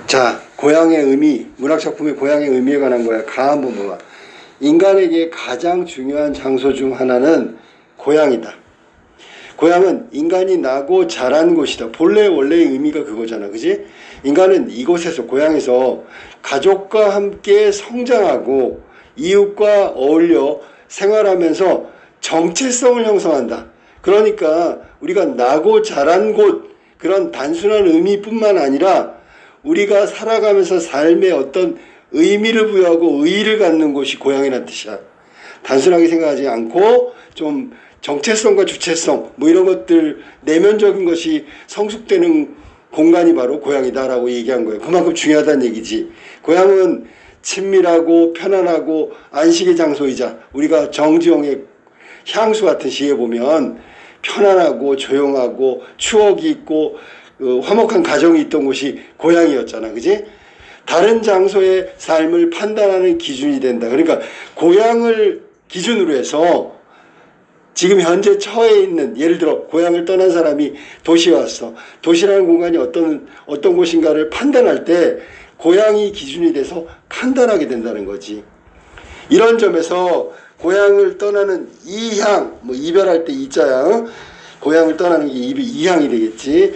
자, 고향의 의미, 문학작품의 고향의 의미에 관한 거야. 가 한번 봐봐. 인간에게 가장 중요한 장소 중 하나는 고향이다. 고향은 인간이 나고 자란 곳이다. 본래 원래의 의미가 그거잖아. 그지? 인간은 이곳에서, 고향에서 가족과 함께 성장하고 이웃과 어울려 생활하면서 정체성을 형성한다. 그러니까 우리가 나고 자란 곳, 그런 단순한 의미뿐만 아니라 우리가 살아가면서 삶에 어떤 의미를 부여하고 의의를 갖는 곳이 고향이라는 뜻이야. 단순하게 생각하지 않고 좀 정체성과 주체성 뭐 이런 것들 내면적인 것이 성숙되는 공간이 바로 고향이다라고 얘기한 거예요. 그만큼 중요하다는 얘기지. 고향은 친밀하고 편안하고 안식의 장소이자 우리가 정지용의 향수 같은 시에 보면 편안하고 조용하고 추억이 있고 화목한 가정이 있던 곳이 고향이었잖아. 그지? 다른 장소의 삶을 판단하는 기준이 된다. 그러니까 고향을 기준으로 해서 지금 현재 처해 있는, 예를 들어 고향을 떠난 사람이 도시에 왔어. 도시라는 공간이 어떤 곳인가를 판단할 때 고향이 기준이 돼서 판단하게 된다는 거지. 이런 점에서 고향을 떠나는 이향, 뭐 이별할 때 이자야, 고향을 떠나는 게 이향이 되겠지.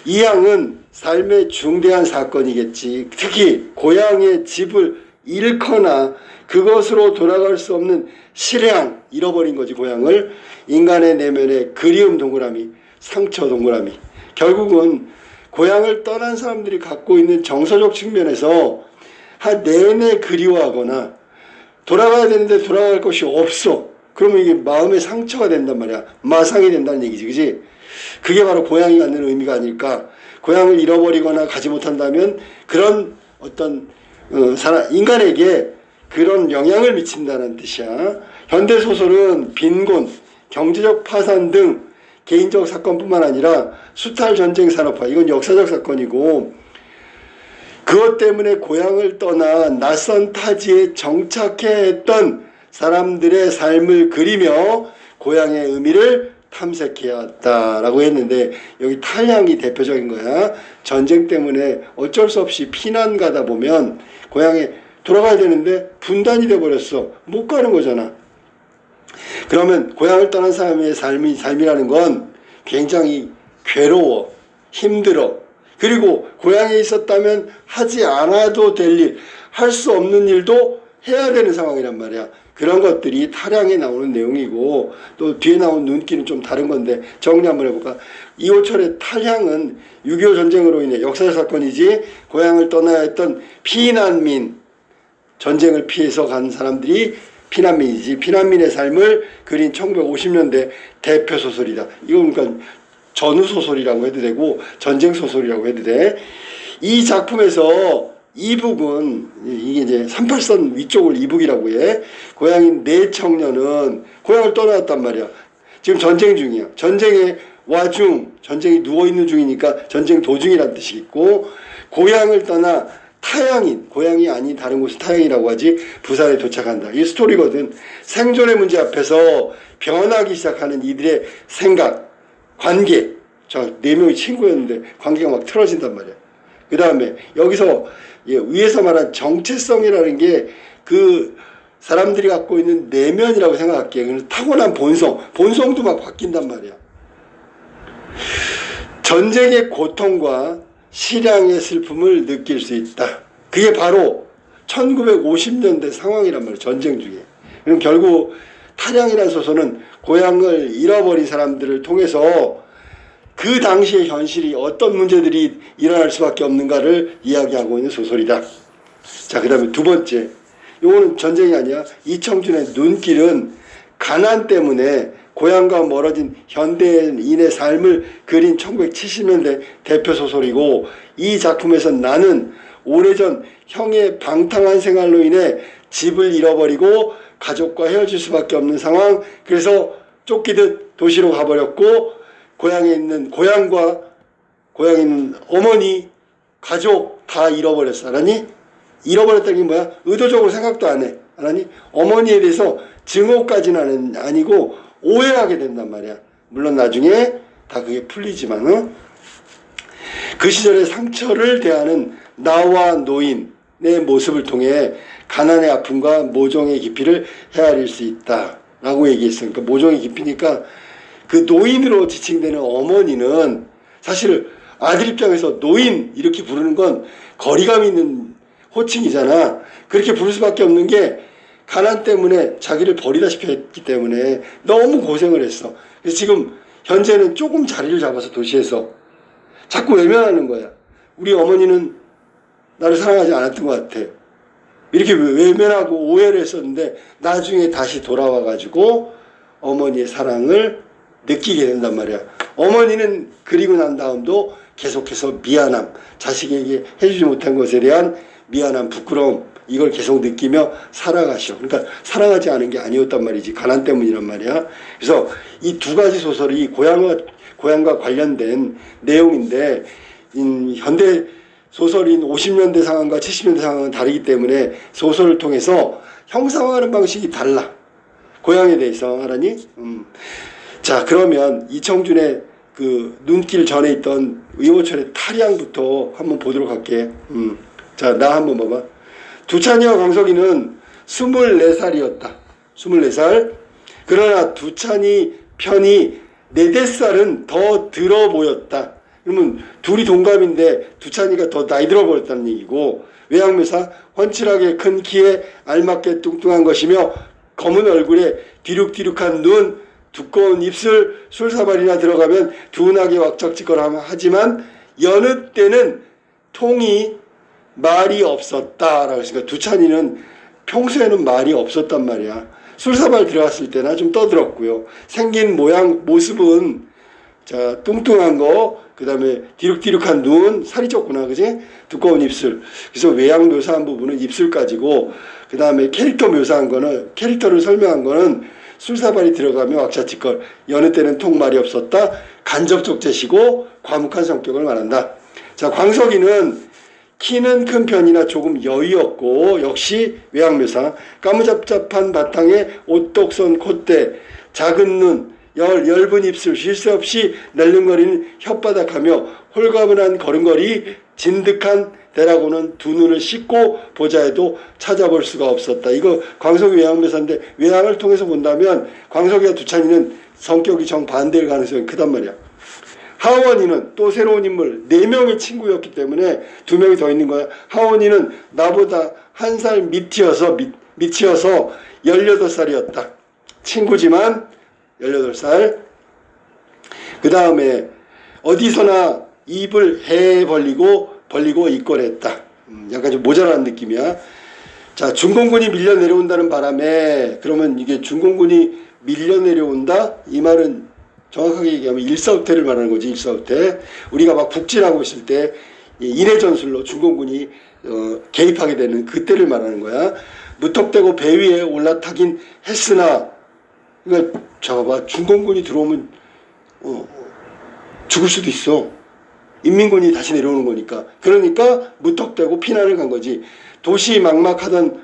이향은 삶의 중대한 사건이겠지. 특히 고향의 집을 잃거나 그것으로 돌아갈 수 없는 실향, 잃어버린 거지. 고향을. 인간의 내면의 그리움 동그라미, 상처 동그라미. 결국은 고향을 떠난 사람들이 갖고 있는 정서적 측면에서 한 내내 그리워하거나 돌아가야 되는데 돌아갈 것이 없어. 그러면 이게 마음의 상처가 된단 말이야. 마상이 된다는 얘기지. 그지? 그게 바로 고향이 갖는 의미가 아닐까. 고향을 잃어버리거나 가지 못한다면 그런 어떤 인간에게 그런 영향을 미친다는 뜻이야. 현대소설은 빈곤, 경제적 파산 등 개인적 사건뿐만 아니라 수탈 전쟁 산업화, 이건 역사적 사건이고, 그것 때문에 고향을 떠나 낯선 타지에 정착해 했던 사람들의 삶을 그리며 고향의 의미를 탐색해야 한다라고 했는데, 여기 탈향이 대표적인 거야. 전쟁 때문에 어쩔 수 없이 피난 가다 보면 고향에 돌아가야 되는데 분단이 돼버렸어. 못 가는 거잖아. 그러면 고향을 떠난 사람의 삶이라는 건 굉장히 괴로워, 힘들어. 그리고 고향에 있었다면 하지 않아도 될 일, 할 수 없는 일도 해야 되는 상황이란 말이야. 그런 것들이 탈향에 나오는 내용이고, 또 뒤에 나온 눈길은 좀 다른 건데 정리 한번 해볼까? 이호철의 탈향은 6.25 전쟁으로 인해 역사적 사건이지, 고향을 떠나야 했던 피난민, 전쟁을 피해서 간 사람들이 피난민이지, 피난민의 삶을 그린 1950년대 대표 소설이다. 이거 그러니까 전후소설이라고 해도 되고 전쟁소설이라고 해도 돼. 이 작품에서 이북은, 이게 이제 38선 위쪽을 이북이라고 해. 고향인 네 청년은 고향을 떠나왔단 말이야. 지금 전쟁 중이야. 전쟁의 와중, 전쟁이 누워있는 중이니까 전쟁 도중이라는 뜻이 있고, 고향을 떠나 타향인, 고향이 아닌 다른 곳은 타향이라고 하지, 부산에 도착한다. 이 스토리거든. 생존의 문제 앞에서 변하기 시작하는 이들의 생각, 관계. 저 네 명이 친구였는데 관계가 막 틀어진단 말이야. 그 다음에 여기서 위에서 말한 정체성이라는 게 그 사람들이 갖고 있는 내면이라고 생각할게. 그래서 타고난 본성도 막 바뀐단 말이야. 전쟁의 고통과 실향의 슬픔을 느낄 수 있다. 그게 바로 1950년대 상황이란 말이야. 전쟁 중에. 그럼 결국 탈향이라는 소설은 고향을 잃어버린 사람들을 통해서 그 당시의 현실이 어떤 문제들이 일어날 수밖에 없는가를 이야기하고 있는 소설이다. 자, 그 다음에 두 번째. 요거는 전쟁이 아니야. 이청준의 눈길은 가난 때문에 고향과 멀어진 현대인의 삶을 그린 1970년대 대표 소설이고, 이 작품에서 나는 오래전 형의 방탕한 생활로 인해 집을 잃어버리고 가족과 헤어질 수밖에 없는 상황, 그래서 쫓기듯 도시로 가버렸고, 고향에 있는 어머니, 가족 다 잃어버렸어. 알았니? 잃어버렸다는 게 뭐야? 의도적으로 생각도 안 해. 알았니? 어머니에 대해서 증오까지는 아니고 오해하게 된단 말이야. 물론 나중에 다 그게 풀리지만, 그 시절의 상처를 대하는 나와 노인의 모습을 통해 가난의 아픔과 모종의 깊이를 헤아릴 수 있다라고 얘기했어요. 그러니까 모종의 깊이니까 그 노인으로 지칭되는 어머니는 사실 아들 입장에서 노인 이렇게 부르는 건 거리감 있는 호칭이잖아. 그렇게 부를 수밖에 없는 게 가난 때문에 자기를 버리다시피 했기 때문에 너무 고생을 했어. 그래서 지금 현재는 조금 자리를 잡아서 도시에서 자꾸 외면하는 거야. 우리 어머니는 나를 사랑하지 않았던 것 같아. 이렇게 외면하고 오해를 했었는데 나중에 다시 돌아와가지고 어머니의 사랑을 느끼게 된단 말이야. 어머니는 그리고 난 다음도 계속해서 미안함, 자식에게 해주지 못한 것에 대한 미안함, 부끄러움 이걸 계속 느끼며 살아가셔. 그러니까 사랑하지 않은 게 아니었단 말이지. 가난 때문이란 말이야. 그래서 이 두 가지 소설이 고향과 관련된 내용인데 현대 소설인 50년대 상황과 70년대 상황은 다르기 때문에 소설을 통해서 형상화하는 방식이 달라. 고향에 대해서 알았니? 자, 그러면 이청준의 그 눈길 전에 있던 의호철의 탈양부터 한번 보도록 할게. 자, 나 한번 봐봐. 두찬이와 광석이는 24살이었다. 24살. 그러나 두찬이 편이 4-5살은 더 들어 보였다. 그러면 둘이 동갑인데 두찬이가 더 나이 들어 보였다는 얘기고, 외양묘사 훤칠하게 큰 키에 알맞게 뚱뚱한 것이며 검은 얼굴에 뒤룩뒤룩한 눈, 두꺼운 입술, 술사발이나 들어가면 둔하게 왁적지껄 하지만 여느 때는 통이 말이 없었다라고 했으니까 두찬이는 평소에는 말이 없었단 말이야. 술사발 들어갔을 때나 좀 떠들었고요. 생긴 모양 모습은 자 뚱뚱한 거, 그 다음에 뒤룩뒤룩한 눈, 살이 쪘구나, 그지? 두꺼운 입술. 그래서 외양 묘사한 부분은 입술까지고, 그 다음에 캐릭터 묘사한 거는, 캐릭터를 설명한 거는 술사발이 들어가면 왁자지껄, 여느 때는 통말이 없었다, 간접적 제시고 과묵한 성격을 말한다. 자, 광석이는 키는 큰 편이나 조금 여유없고 역시 외양묘사, 까무잡잡한 바탕에 오똑선 콧대, 작은 눈, 엷은 입술, 쉴 새 없이 날름거리는 혓바닥하며 홀가분한 걸음걸이, 진득한 대라고는 두 눈을 씻고 보자 해도 찾아볼 수가 없었다. 이거 광석이 외양묘사인데 외양을 통해서 본다면 광석이와 두찬이는 성격이 정반대일 가능성이 크단 말이야. 하원이는 또 새로운 인물, 4명의 친구였기 때문에 2명이 더 있는 거야. 하원이는 나보다 1살 밑이어서 18살이었다. 친구지만 18살. 그 다음에 어디서나 입을 해 벌리고 있거랬다. 약간 좀 모자란 느낌이야. 자, 중공군이 밀려 내려온다는 바람에, 그러면 이게 중공군이 밀려 내려온다? 이 말은 정확하게 얘기하면 일사후퇴를 말하는 거지. 일사후퇴. 우리가 막 북진하고 있을 때 인해전술로 중공군이 개입하게 되는 그때를 말하는 거야. 무턱대고 배 위에 올라타긴 했으나, 그러니까 잠깐봐, 중공군이 들어오면 죽을 수도 있어. 인민군이 다시 내려오는 거니까. 그러니까 무턱대고 피난을 간 거지. 도시 막막하던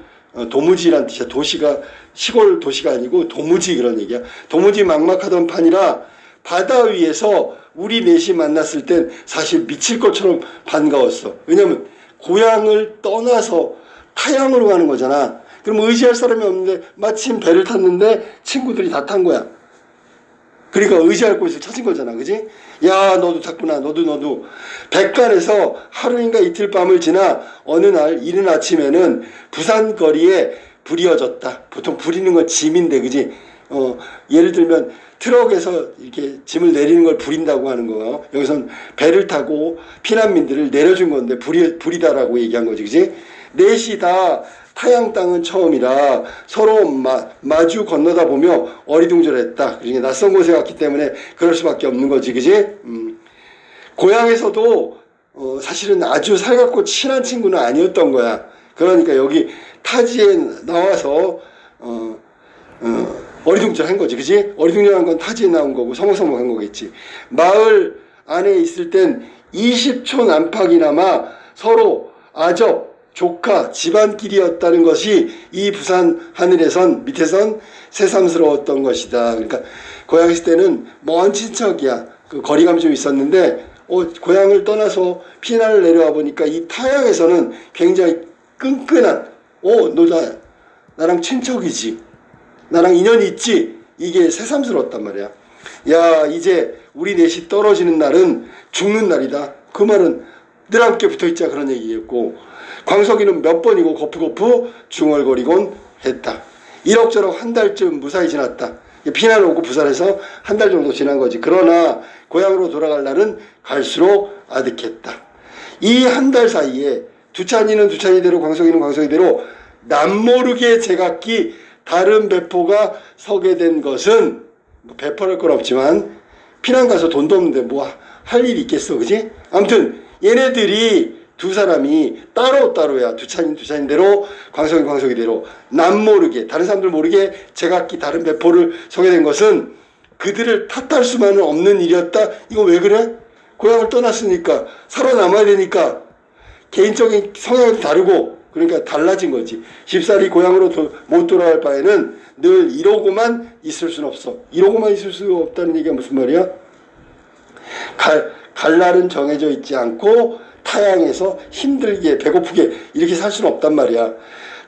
도무지란 뜻이야. 도시가 시골 도시가 아니고 도무지 그런 얘기야. 도무지 막막하던 판이라 바다 위에서 우리 넷이 만났을 땐 사실 미칠 것처럼 반가웠어. 왜냐면 고향을 떠나서 타향으로 가는 거잖아. 그럼 의지할 사람이 없는데 마침 배를 탔는데 친구들이 다 탄 거야. 그러니까 의지할 곳을 찾은 거잖아. 그지? 야, 너도 탔구나. 너도. 백간에서 하루인가 이틀 밤을 지나 어느 날 이른 아침에는 부산 거리에 불이 어졌다. 보통 부리는 건 짐인데, 그지? 예를 들면 트럭에서 이렇게 짐을 내리는 걸 부린다고 하는 거. 여기선 배를 타고 피난민들을 내려준 건데 부리다라고 얘기한 거지. 그지? 넷이 다 타양 땅은 처음이라 서로 마주 건너다 보며 어리둥절했다. 그러니까 낯선 곳에 갔기 때문에 그럴 수밖에 없는 거지. 그지? 고향에서도 사실은 아주 살갑고 친한 친구는 아니었던 거야. 그러니까 여기 타지에 나와서 어리둥절한 거지. 그지? 어리둥절한 건 타지에 나온 거고 서먹서먹한 거겠지. 마을 안에 있을 땐 20촌 안팎이나마 서로 아접, 조카, 집안끼리였다는 것이 이 부산 하늘에선 밑에선 새삼스러웠던 것이다. 그러니까 고향 있을 때는 먼 친척이야. 그 거리감이 좀 있었는데 고향을 떠나서 피난을 내려와 보니까 이 타향에서는 굉장히 끈끈한 너 나랑 친척이지, 나랑 인연이 있지, 이게 새삼스러웠단 말이야. 야, 이제 우리 넷이 떨어지는 날은 죽는 날이다. 그 말은 늘 함께 붙어있자 그런 얘기였고, 광석이는 몇 번이고 거푸거푸 중얼거리곤 했다. 이럭저럭 한 달쯤 무사히 지났다. 피난 오고 부산에서 한 달 정도 지난 거지. 그러나 고향으로 돌아갈 날은 갈수록 아득했다. 이 한 달 사이에 두찬이는 두찬이대로 광석이는 광석이대로 남모르게 제각기 다른 배포가 서게 된 것은 배포할 건 없지만 피난 가서 돈도 없는데 뭐 할 일이 있겠어, 그지? 아무튼 얘네들이 두 사람이 따로따로야. 두찬이는 두찬이대로 광석이는 광석이대로 남모르게 다른 사람들 모르게 제각기 다른 배포를 서게 된 것은 그들을 탓할 수만은 없는 일이었다. 이거 왜 그래? 고향을 떠났으니까 살아남아야 되니까 개인적인 성향도 다르고 그러니까 달라진 거지. 쉽사리 고향으로 못 돌아갈 바에는 늘 이러고만 있을 수는 없어. 이러고만 있을 수 없다는 얘기가 무슨 말이야? 갈 날은 정해져 있지 않고 타향에서 힘들게 배고프게 이렇게 살 수는 없단 말이야.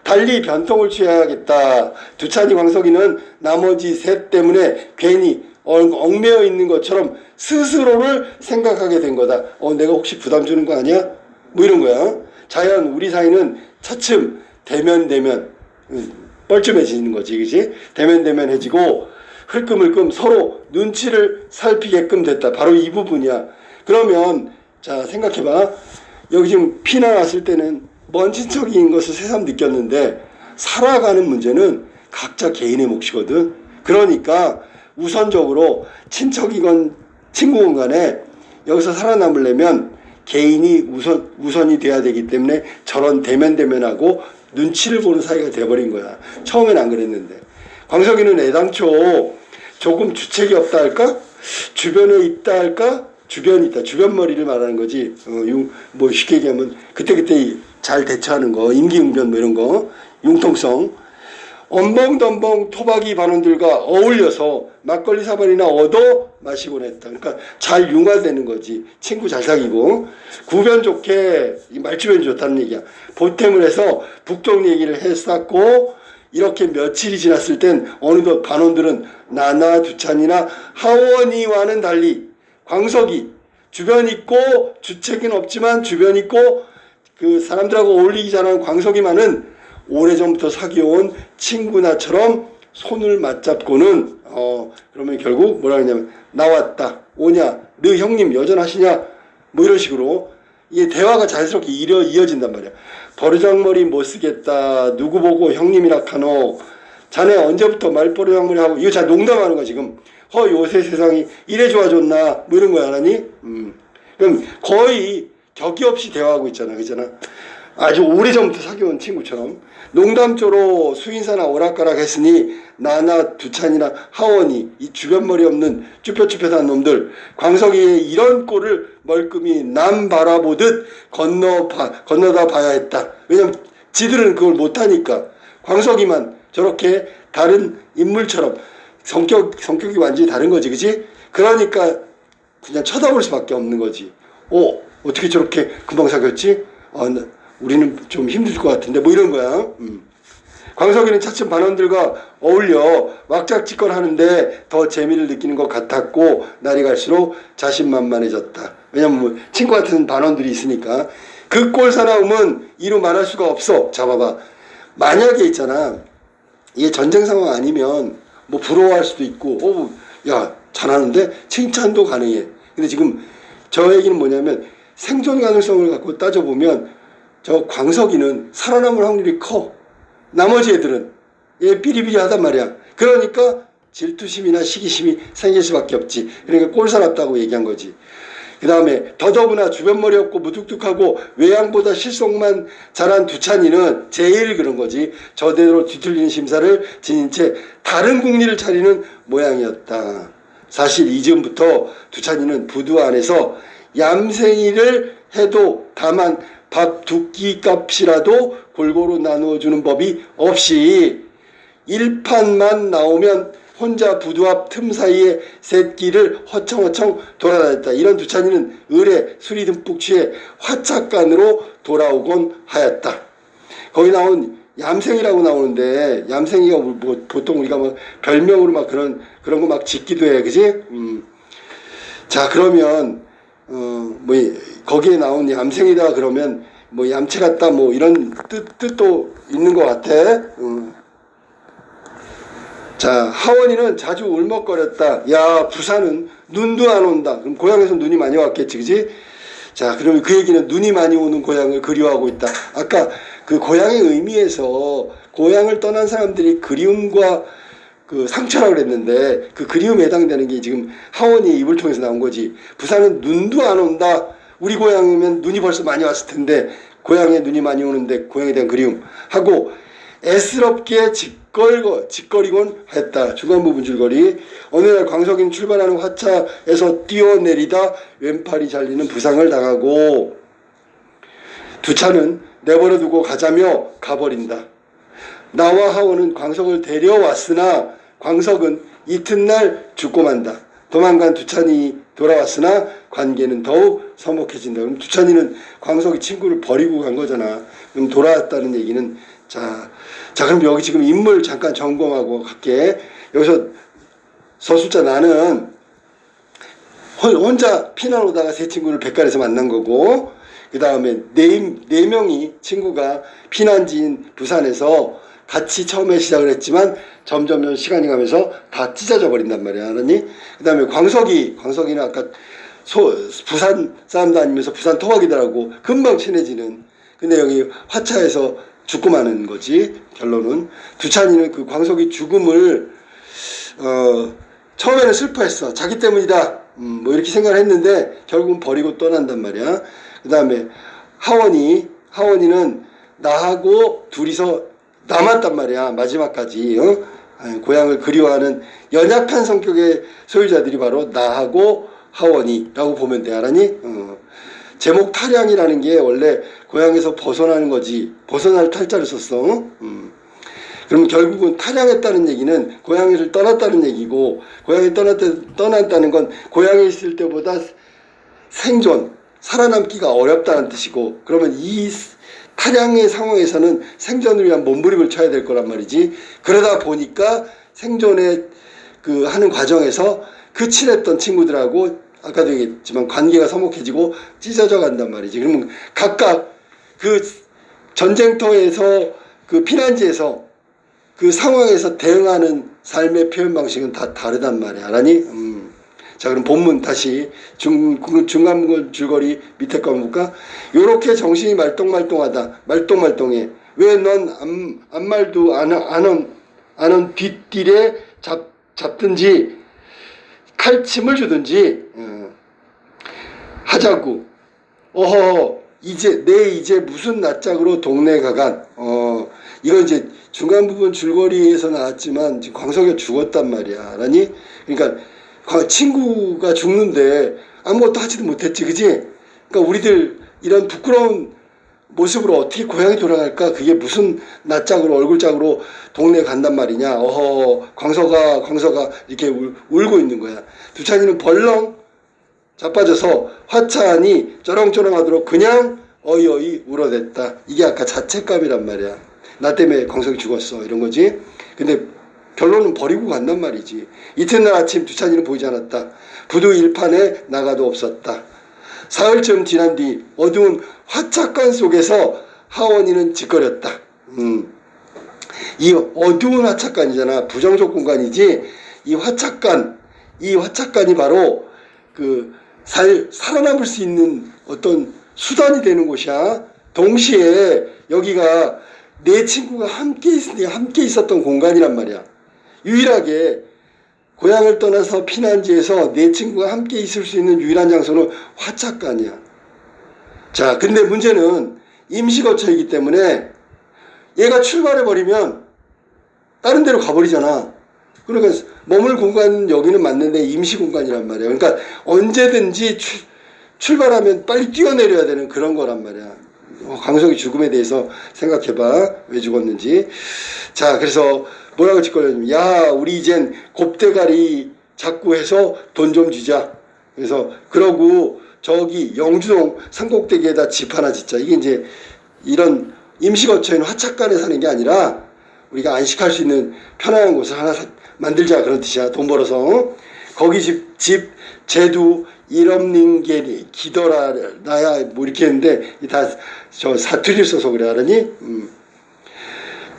달리 변통을 취해야겠다. 두찬이 광석이는 나머지 셋 때문에 괜히 얽매여 있는 것처럼 스스로를 생각하게 된 거다. 내가 혹시 부담 주는 거 아니야? 뭐 이런 거야. 자연 우리 사이는 차츰 대면대면 뻘쭘해지는 거지, 그지? 대면대면해지고 흘끔흘끔 서로 눈치를 살피게끔 됐다. 바로 이 부분이야. 그러면 자, 생각해봐. 여기 지금 피난 왔을 때는 먼 친척인 것을 새삼 느꼈는데 살아가는 문제는 각자 개인의 몫이거든. 그러니까 우선적으로 친척이건 친구건 간에 여기서 살아남으려면 개인이 우선이 돼야 되기 때문에 저런 대면대면하고 눈치를 보는 사이가 돼버린 거야. 처음엔 안 그랬는데. 광석이는 애당초 조금 주책이 없다 할까? 주변에 있다 할까? 주변이 있다. 주변머리를 말하는 거지. 뭐 쉽게 얘기하면 그때그때 잘 대처하는 거, 임기응변 뭐 이런 거, 융통성. 엄벙덤벙 토박이 반원들과 어울려서 막걸리 사발이나 얻어 마시곤 했다. 그러니까 잘 융화되는 거지. 친구 잘 사귀고. 구변 좋게, 말주변이 좋다는 얘기야. 보탬을 해서 북쪽 얘기를 했었고, 이렇게 며칠이 지났을 땐 어느덧 반원들은 나나 두찬이나 하원이와는 달리 광석이 주변 있고 주책은 없지만 주변 있고 그 사람들하고 어울리기 잘하는 광석이만은 오래전부터 사귀어온 친구나처럼 손을 맞잡고는 그러면 결국 뭐라 하냐면 나왔다 오냐 너 형님 여전하시냐 뭐 이런 식으로 이게 대화가 자연스럽게 이어진단 말이야. 버르장머리 못 쓰겠다 누구 보고 형님이라 카노 자네 언제부터 말버르장머리 하고 이거 잘 농담하는 거야 지금. 요새 세상이 이래 좋아졌나 뭐 이런 거야 하나니? 그럼 거의 격이 없이 대화하고 있잖아, 그잖아. 아주 오래전부터 사귀어온 친구처럼 농담조로 수인사나 오락가락 했으니 나나 두찬이나 하원이 이 주변머리 없는 쭈뼛쭈뼛한 놈들 광석이의 이런 꼴을 멀끔히 남 바라보듯 건너다 봐야 했다. 왜냐면 지들은 그걸 못하니까. 광석이만 저렇게 다른 인물처럼 성격이 완전히 다른 거지, 그치? 그러니까 그냥 쳐다볼 수밖에 없는 거지. 어떻게 저렇게 금방 사귀었지? 우리는 좀 힘들 것 같은데 뭐 이런 거야. 광석이는 차츰 반원들과 어울려 왁작지껄 하는데 더 재미를 느끼는 것 같았고 날이 갈수록 자신만만해졌다. 왜냐면 뭐 친구 같은 반원들이 있으니까. 그 꼴사나움은 이루 말할 수가 없어. 자 봐봐. 만약에 있잖아. 이게 전쟁 상황 아니면 뭐 부러워할 수도 있고 야 잘하는데 칭찬도 가능해. 근데 지금 저 얘기는 뭐냐면 생존 가능성을 갖고 따져보면 저 광석이는 살아남을 확률이 커. 나머지 애들은 얘 삐리삐리하단 말이야. 그러니까 질투심이나 시기심이 생길 수밖에 없지. 그러니까 꼴사납다고 얘기한 거지. 그 다음에 더더구나 주변머리 없고 무뚝뚝하고 외양보다 실속만 잘한 두찬이는 제일 그런 거지. 저대로 뒤틀리는 심사를 지닌 채 다른 궁리를 차리는 모양이었다. 사실 이전부터 두찬이는 부두 안에서 얌생이를 해도 다만 밥 두 끼 값이라도 골고루 나누어주는 법이 없이 일판만 나오면 혼자 부두 앞 틈 사이에 셋길을 허청허청 돌아다녔다. 이런 두찬이는 을에 술이 듬뿍 취해 화착간으로 돌아오곤 하였다. 거기 나온 얌생이라고 나오는데, 얌생이가 뭐 보통 우리가 뭐 별명으로 막 그런 거 막 짓기도 해, 그지? 자, 그러면 뭐 거기에 나온 얌생이다 그러면 뭐 얌체 같다 뭐 이런 뜻도 있는 것 같아. 자, 하원이는 자주 울먹거렸다. 야, 부산은 눈도 안 온다. 그럼 고향에서 눈이 많이 왔겠지, 그지? 자, 그러면 그 얘기는 눈이 많이 오는 고향을 그리워하고 있다. 아까 그 고향의 의미에서 고향을 떠난 사람들이 그리움과 그 상처라고 그랬는데, 그 그리움에 해당되는 게 지금 하원이의 입을 통해서 나온 거지. 부산은 눈도 안 온다. 우리 고향이면 눈이 벌써 많이 왔을 텐데, 고향에 눈이 많이 오는데 고향에 대한 그리움 하고, 애스럽게 짓거리곤 했다. 중간 부분 줄거리. 어느 날 광석이는 출발하는 화차에서 뛰어내리다 왼팔이 잘리는 부상을 당하고, 두차는 내버려두고 가자며 가버린다. 나와 하원은 광석을 데려왔으나 광석은 이튿날 죽고 만다. 도망간 두찬이 돌아왔으나 관계는 더욱 서먹해진다. 그럼 두찬이는 광석이 친구를 버리고 간 거잖아. 그럼 돌아왔다는 얘기는 자 그럼 여기 지금 인물 잠깐 점검하고 갈게. 여기서 서술자 나는 혼자 피난 오다가 세 친구를 백갈에서 만난 거고, 그 다음에 네 명이 친구가 피난지인 부산에서 같이 처음에 시작을 했지만 점점 시간이 가면서 다 찢어져 버린단 말이야. 알았니? 그 다음에 광석이는 아까 부산 사람도 아니면서 부산 토박이더라고. 금방 친해지는. 근데 여기 화차에서 죽고 마는 거지. 결론은 두찬이는 그 광석이 죽음을 처음에는 슬퍼했어. 자기 때문이다. 뭐 이렇게 생각을 했는데 결국은 버리고 떠난단 말이야. 그 다음에 하원이는 나하고 둘이서 남았단 말이야. 마지막까지. 고향을 그리워하는 연약한 성격의 소유자들이 바로 나하고 하원이라고 보면 돼. 알았니? 제목 탈양이라는 게 원래 고향에서 벗어나는 거지. 벗어날 탈자를 썼어. 그럼 결국은 탈양했다는 얘기는 고향을 떠났다는 얘기고, 고향에 떠났다는 건 고향에 있을 때보다 살아남기가 어렵다는 뜻이고, 그러면 이 탈양의 상황에서는 생존을 위한 몸부림을 쳐야 될 거란 말이지. 그러다 보니까 생존에 하는 과정에서 그 친했던 친구들하고 아까도 얘기했지만 관계가 서먹해지고 찢어져 간단 말이지. 그러면 각각 그 전쟁터에서 그 피난지에서 그 상황에서 대응하는 삶의 표현 방식은 다 다르단 말이야. 알았니? 자, 그럼 본문 다시 중간 줄거리 밑에 거 볼까? 요렇게 정신이 말똥말똥해. 왜 넌 아무 말도 안 한 뒷딜에 잡든지 칼침을 주든지 하자고. 이제 무슨 낯짝으로 동네 가간. 이건 이제 중간 부분 줄거리에서 나왔지만 지금 광석이가 죽었단 말이야. 알았니? 그러니까 친구가 죽는데 아무것도 하지도 못했지, 그지? 그러니까 우리들 이런 부끄러운 모습으로 어떻게 고향에 돌아갈까? 그게 무슨 낯짝으로 얼굴짝으로 동네 간단 말이냐? 광석아 이렇게 울고 있는 거야. 두찬이는 벌렁 자빠져서 화차 안이 쩌렁쩌렁하도록 그냥 어이어이 울어댔다. 이게 아까 자책감이란 말이야. 나 때문에 광석이 죽었어, 이런 거지. 근데 결론은 버리고 간단 말이지. 이튿날 아침 두찬이는 보이지 않았다. 부두 일판에 나가도 없었다. 사흘쯤 지난 뒤 어두운 화착간 속에서 하원이는 짓거렸다. 이 어두운 화착간이잖아. 부정적 공간이지. 이 화착간이 바로 살아남을 수 있는 어떤 수단이 되는 곳이야. 동시에 여기가 내 친구가 함께 있었던 공간이란 말이야. 유일하게 고향을 떠나서 피난지에서 내 친구가 함께 있을 수 있는 유일한 장소는 화착간이야. 자, 근데 문제는 임시거처이기 때문에 얘가 출발해버리면 다른 데로 가버리잖아. 그러니까 머물 공간 여기는 맞는데 임시 공간이란 말이야. 그러니까 언제든지 출발하면 빨리 뛰어내려야 되는 그런 거란 말이야. 광석이 죽음에 대해서 생각해봐. 왜 죽었는지. 자, 그래서 뭐라고 짓거렸냐면, 야, 우리 이젠 곱대가리 자꾸 해서 돈 좀 주자. 그래서 그러고 저기 영주동 산꼭대기에다 집 하나 짓자. 이게 이제 이런 임시거처인 화착간에 사는 게 아니라 우리가 안식할 수 있는 편안한 곳을 하나 만들자, 그런 뜻이야. 돈 벌어서. 거기 집 제두 일엄닝게리 기더라 나야 뭐 이렇게 했는데 다 저 사투리를 써서 그래, 알았니?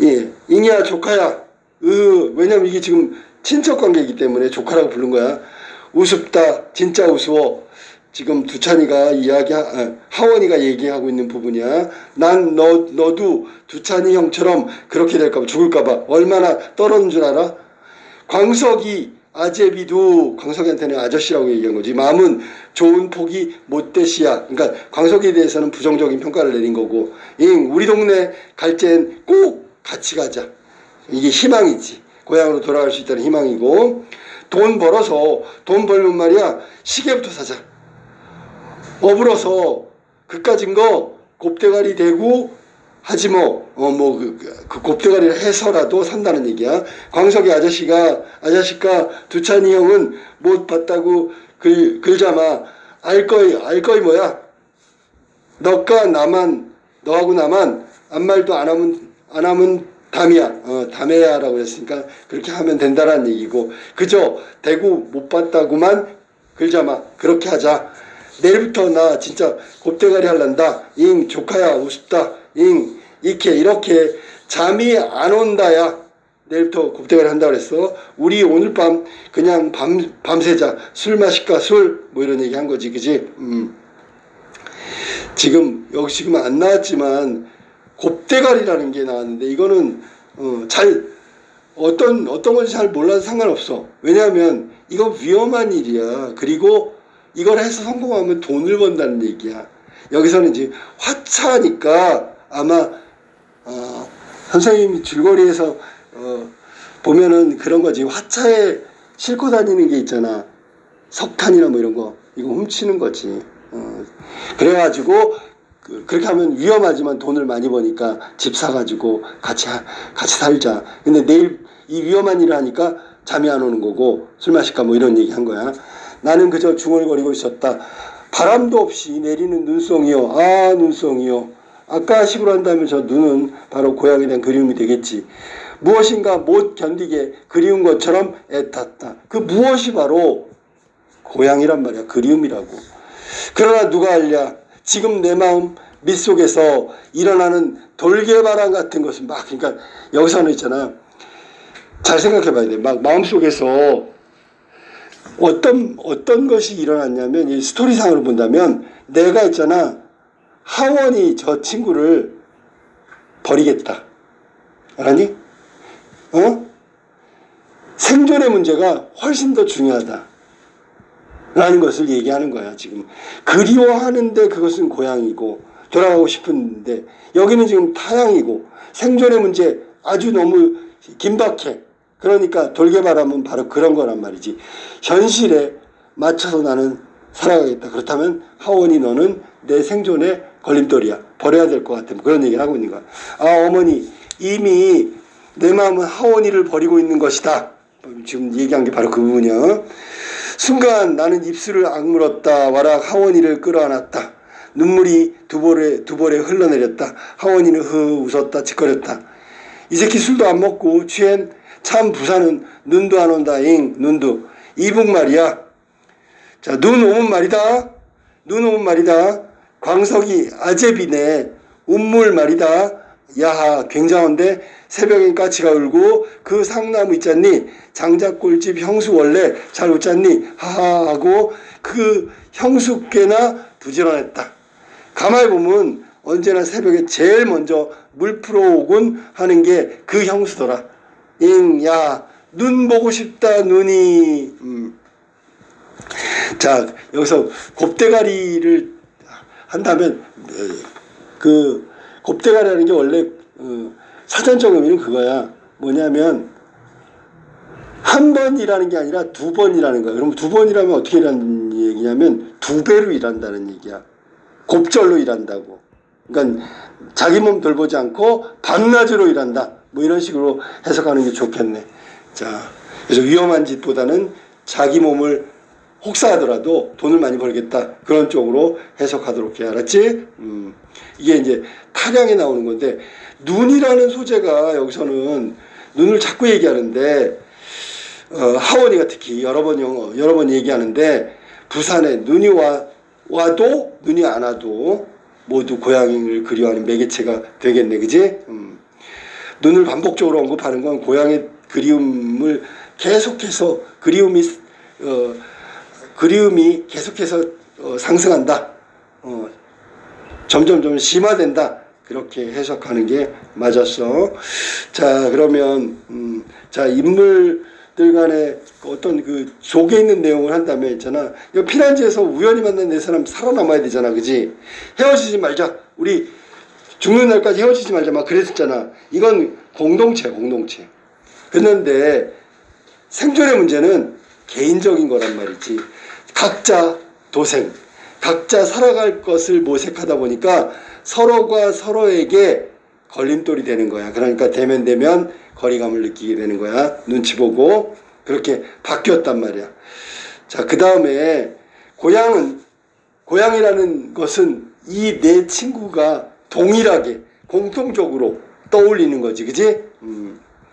예, 잉이야 조카야. 왜냐면 이게 지금 친척 관계이기 때문에 조카라고 부른 거야. 우습다, 진짜 우스워. 지금 두찬이가 하원이가 얘기하고 있는 부분이야. 난 너도 두찬이 형처럼 그렇게 될까봐, 죽을까봐 얼마나 떨어는 줄 알아? 광석이 아제비도 광석이한테는 아저씨라고 얘기한 거지. 마음은 좋은 폭이 못되시야. 그러니까 광석에 대해서는 부정적인 평가를 내린 거고, 우리 동네 갈 땐 꼭 같이 가자. 이게 희망이지. 고향으로 돌아갈 수 있다는 희망이고, 돈 벌면 말이야 시계부터 사자. 어불어서 그까진 거 곱대가리 대고 하지 뭐. 그 곱대가리를 해서라도 산다는 얘기야. 광석이 아저씨가 두찬이 형은 못 봤다고 글자마. 알 거이 뭐야. 너하고 나만 아무 말도 안 하면 담이야. 담해야라고 그랬으니까 그렇게 하면 된다라는 얘기고, 그저 대구 못 봤다고만 글자마. 그렇게 하자. 내일부터 나 진짜 곱대가리 할란다. 조카야 우습다. 이렇게 잠이 안 온다야. 내일부터 곱대가리 한다 그랬어. 우리 오늘 밤 그냥 밤새자. 술 마실까? 술 뭐 이런 얘기 한 거지, 그지? 지금 안 나왔지만 곱대가리라는 게 나왔는데, 이거는 어떤 건지 잘 몰라도 상관없어. 왜냐하면 이거 위험한 일이야. 그리고 이걸 해서 성공하면 돈을 번다는 얘기야. 여기서는 이제 화차니까 아마 선생님이 줄거리에서 보면은 그런 거지. 화차에 싣고 다니는 게 있잖아. 석탄이나 뭐 이런 거. 이거 훔치는 거지. 그래가지고 그렇게 하면 위험하지만 돈을 많이 버니까 집 사가지고 같이 살자. 근데 내일 이 위험한 일을 하니까 잠이 안 오는 거고, 술 마실까 뭐 이런 얘기 한 거야. 나는 그저 중얼거리고 있었다. 바람도 없이 내리는 눈송이요. 눈송이요. 아까 식으로 한다면 저 눈은 바로 고향에 대한 그리움이 되겠지. 무엇인가 못 견디게 그리운 것처럼 애탔다. 그 무엇이 바로 고향이란 말이야. 그리움이라고. 그러나 누가 알랴. 지금 내 마음 밑속에서 일어나는 돌개바람 같은 것은 그러니까 여기서는 있잖아. 잘 생각해 봐야 돼. 마음속에서 어떤 것이 일어났냐면, 이 스토리상으로 본다면, 내가 있잖아, 하원이 저 친구를 버리겠다. 알았니? 생존의 문제가 훨씬 더 중요하다. 라는 것을 얘기하는 거야, 지금. 그리워하는데 그것은 고향이고, 돌아가고 싶은데, 여기는 지금 타향이고, 생존의 문제 아주 너무 긴박해. 그러니까 돌개바람은 바로 그런 거란 말이지. 현실에 맞춰서 나는 살아가겠다. 그렇다면 하원이 너는 내 생존의 걸림돌이야. 버려야 될 것 같아. 그런 얘기를 하고 있는 거야. 어머니, 이미 내 마음은 하원이를 버리고 있는 것이다. 지금 얘기한 게 바로 그 부분이야. 순간 나는 입술을 악물었다. 와락 하원이를 끌어안았다. 눈물이 두 볼에 흘러내렸다. 하원이는 웃었다. 짓거렸다. 이 새끼 술도 안 먹고 취한 참 부산은 눈도 안 온다. 눈도. 이북 말이야. 자, 눈 오면 말이다. 광석이 아제비네. 운물 말이다. 야하, 굉장한데 새벽엔 까치가 울고 그 상나무 있잖니. 장작골집 형수 원래 잘 웃잖니. 하하 하고 그 형수께나 부지런했다. 가만히 보면 언제나 새벽에 제일 먼저 물 풀어오곤 하는 게 그 형수더라. 야, 눈 보고 싶다, 눈이. 자, 여기서 곱대가리를 한다면, 그 곱대가리라는 게 원래 사전적 의미는 그거야. 뭐냐면 한 번이라는 게 아니라 두 번이라는 거야. 그럼 두 번이라면 어떻게 일하는 얘기냐면 두 배로 일한다는 얘기야. 곱절로 일한다고. 그러니까 자기 몸 돌보지 않고 밤낮으로 일한다. 뭐 이런 식으로 해석하는 게 좋겠네. 자, 그래서 위험한 짓보다는 자기 몸을 혹사하더라도 돈을 많이 벌겠다. 그런 쪽으로 해석하도록 해. 알았지? 이게 이제 타량에 나오는 건데, 눈이라는 소재가 여기서는 눈을 자꾸 얘기하는데, 하원이가 특히 여러 번 얘기하는데, 부산에 눈이 와도 눈이 안 와도 모두 고향을 그리워하는 매개체가 되겠네. 그지? 눈을 반복적으로 언급하는 건 고향의 그리움을 계속해서 그리움이 계속해서 상승한다. 점점 좀 심화된다. 그렇게 해석하는 게 맞았어. 자, 그러면 자, 인물들 간에 어떤 그 속에 있는 내용을 한다면 있잖아. 피난지에서 우연히 만난 네 사람 살아남아야 되잖아. 그지? 헤어지지 말자. 우리 죽는 날까지 헤어지지 말자. 막 그랬었잖아. 이건 공동체. 그런데 생존의 문제는 개인적인 거란 말이지. 각자 도생, 각자 살아갈 것을 모색하다 보니까 서로가 서로에게 걸림돌이 되는 거야. 그러니까 대면 거리감을 느끼게 되는 거야. 눈치 보고 그렇게 바뀌었단 말이야. 자, 그 다음에 고향이라는 것은 이 네 친구가 동일하게 공통적으로 떠올리는 거지. 그지?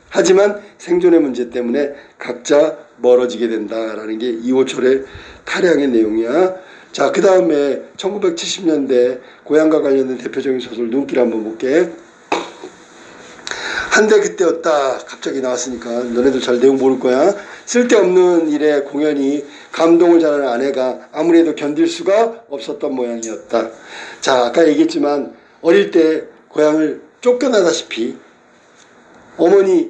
하지만 생존의 문제 때문에 각자 멀어지게 된다라는 게 이호철의 타량의 내용이야. 자, 그 다음에 1970년대 고향과 관련된 대표적인 소설 눈길 한번 볼게. 한데 그때였다. 갑자기 나왔으니까 너네들 잘 내용 모를 거야. 쓸데없는 일에 공연히 감동을 잘하는 아내가 아무래도 견딜 수가 없었던 모양이었다. 자, 아까 얘기했지만 어릴 때 고향을 쫓겨나다시피 어머니가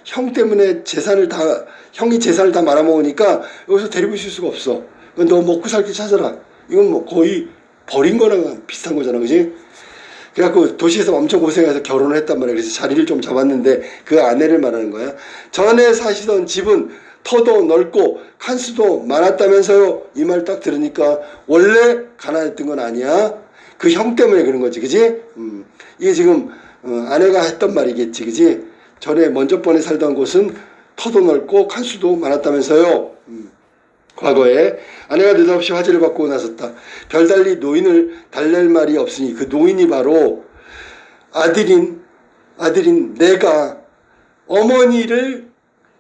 형 때문에 형이 재산을 다 말아먹으니까 여기서 데리고 있을 수가 없어. 너 먹고 살 길 찾아라. 이건 뭐 거의 버린 거랑 비슷한 거잖아. 그지? 그래갖고 도시에서 엄청 고생해서 결혼을 했단 말이야. 그래서 자리를 좀 잡았는데 그 아내를 말하는 거야. 전에 사시던 집은 터도 넓고 칸수도 많았다면서요. 이 말 딱 들으니까 원래 가난했던 건 아니야. 그 형 때문에 그런 거지. 그지? 이게 지금 아내가 했던 말이겠지. 그지? 전에 먼저 번에 살던 곳은 터도 넓고 칸수도 많았다면서요. 과거에 아내가 느닷없이 화제를 받고 나섰다. 별달리 노인을 달랠 말이 없으니 그 노인이 바로 아들인 내가 어머니를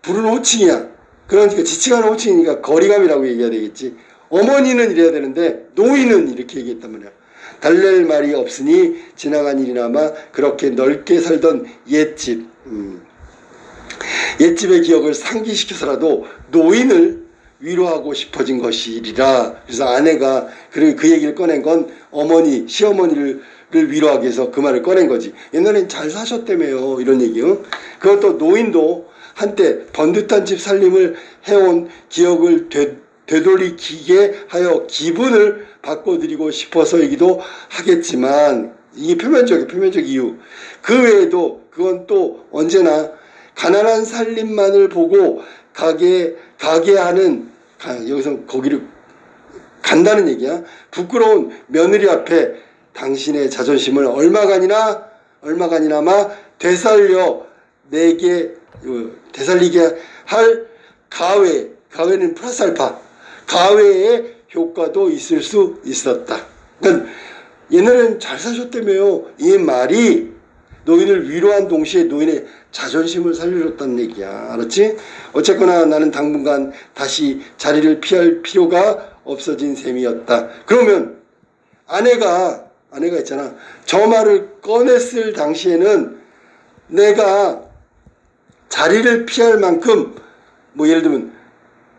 부르는 호칭이야. 그러니까 지칭하는 호칭이니까 거리감이라고 얘기해야 되겠지. 어머니는 이래야 되는데 노인은 이렇게 얘기했단 말이야. 달랠 말이 없으니 지나간 일이나마 그렇게 넓게 살던 옛집의 기억을 상기시켜서라도 노인을 위로하고 싶어진 것이리라. 그래서 아내가 그 얘기를 꺼낸 건 시어머니를 위로하기 위해서 그 말을 꺼낸 거지. 옛날엔 잘 사셨다며요. 이런 얘기요. 그것도 노인도 한때 번듯한 집 살림을 해온 기억을 되돌리게 하여 기분을 바꿔드리고 싶어서이기도 하겠지만 이게 표면적 이유. 그 외에도 그건 또 언제나 가난한 살림만을 보고 가게 하는 여기서 거기를 간다는 얘기야. 부끄러운 며느리 앞에 당신의 자존심을 얼마간이나마 되살리게 할 가외는 플러스 알파 가외의 효과도 있을 수 있었다. 그러니까 옛날에는 잘 사셨다며요. 이 말이 노인을 위로한 동시에 노인의 자존심을 살려줬다는 얘기야. 알았지? 어쨌거나 나는 당분간 다시 자리를 피할 필요가 없어진 셈이었다. 그러면 아내가 있잖아. 저 말을 꺼냈을 당시에는 내가 자리를 피할 만큼 뭐 예를 들면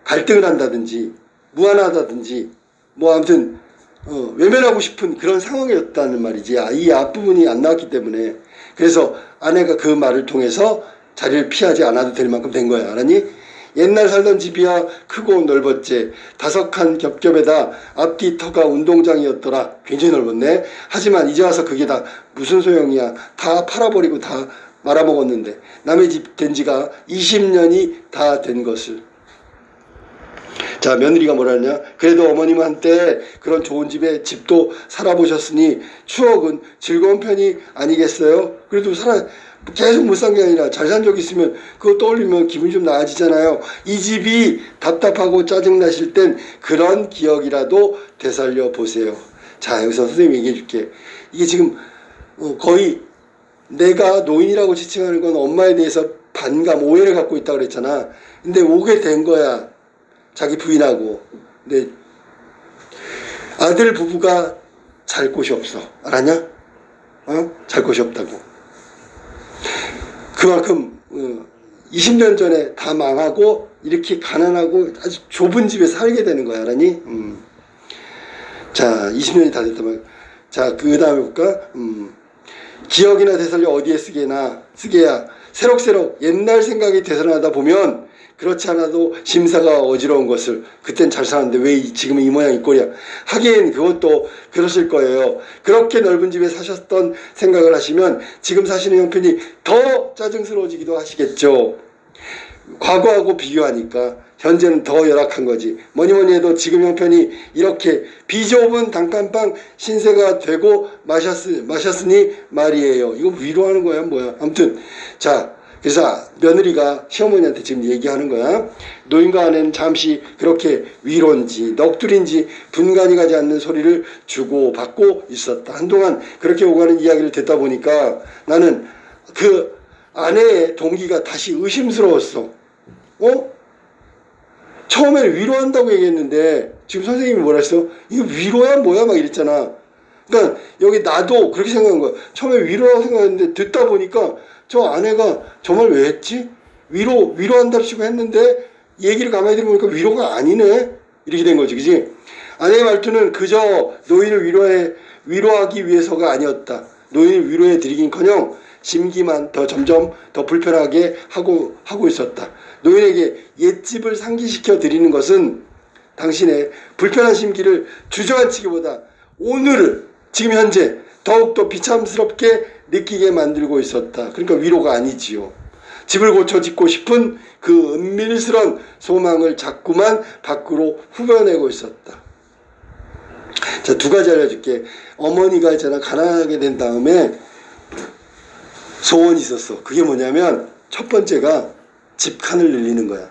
갈등을 한다든지 무안하다든지 뭐 아무튼 외면하고 싶은 그런 상황이었다는 말이지. 이 앞부분이 안 나왔기 때문에. 그래서 아내가 그 말을 통해서 자리를 피하지 않아도 될 만큼 된 거야. 알았니? 옛날 살던 집이야 크고 넓었지. 5칸 겹겹에다 앞뒤 터가 운동장이었더라. 굉장히 넓었네. 하지만 이제 와서 그게 다 무슨 소용이야. 다 팔아버리고 다 말아먹었는데 남의 집 된 지가 20년이 다 된 것을. 자, 며느리가 뭐라 하냐? 그래도 어머님은 한때 그런 좋은 집에 집도 살아보셨으니 추억은 즐거운 편이 아니겠어요? 그래도 계속 못 산 게 아니라 잘 산 적 있으면 그거 떠올리면 기분이 좀 나아지잖아요. 이 집이 답답하고 짜증나실 땐 그런 기억이라도 되살려 보세요. 자, 여기서 선생님이 얘기해 줄게. 이게 지금 거의 내가 노인이라고 지칭하는 건 엄마에 대해서 반감, 오해를 갖고 있다고 그랬잖아. 근데 오게 된 거야. 자기 부인하고. 근데 아들 부부가 잘 곳이 없어. 알았냐? 잘 곳이 없다고. 그만큼 20년 전에 다 망하고 이렇게 가난하고 아주 좁은 집에 살게 되는 거야. 알았니? 자, 20년이 다 됐단 말이야. 자, 그 다음에 볼까? 기억이나 되살려 어디에 쓰게야. 새록새록 옛날 생각이 되살아나다 보면 그렇지 않아도 심사가 어지러운 것을 그땐 잘 살았는데 왜 지금은 이 모양 이 꼴이야. 하긴 그것도 그러실 거예요. 그렇게 넓은 집에 사셨던 생각을 하시면 지금 사시는 형편이 더 짜증스러워지기도 하시겠죠. 과거하고 비교하니까 현재는 더 열악한 거지. 뭐니뭐니 해도 지금 형편이 이렇게 비좁은 단칸방 신세가 되고 마셨으니 말이에요. 이거 위로하는 거야 뭐야. 아무튼 자, 그래서 며느리가 시어머니한테 지금 얘기하는 거야. 노인과 아내는 잠시 그렇게 위로인지 넋두리인지 분간이 가지 않는 소리를 주고받고 있었다. 한동안 그렇게 오가는 이야기를 듣다 보니까 나는 그 아내의 동기가 다시 의심스러웠어. 처음에 위로한다고 얘기했는데 지금 선생님이 뭐라 했어? 이거 위로야 뭐야 막 이랬잖아. 그러니까 여기 나도 그렇게 생각한 거야. 처음에 위로라고 생각했는데 듣다 보니까 저 아내가 정말 왜 했지? 위로한답시고 했는데 얘기를 가만히 들어보니까 위로가 아니네? 이렇게 된 거지, 그지? 아내의 말투는 그저 노인을 위로하기 위해서가 아니었다. 노인을 위로해 드리긴커녕 심기만 점점 더 불편하게 하고 있었다. 노인에게 옛집을 상기시켜 드리는 것은 당신의 불편한 심기를 주저앉히기보다 오늘을 지금 현재 더욱더 비참스럽게 느끼게 만들고 있었다. 그러니까 위로가 아니지요. 집을 고쳐 짓고 싶은 그 은밀스런 소망을 자꾸만 밖으로 후벼내고 있었다. 자, 두 가지 알려줄게. 어머니가 있잖아, 가난하게 된 다음에 소원이 있었어. 그게 뭐냐면 첫 번째가 집 칸을 늘리는 거야.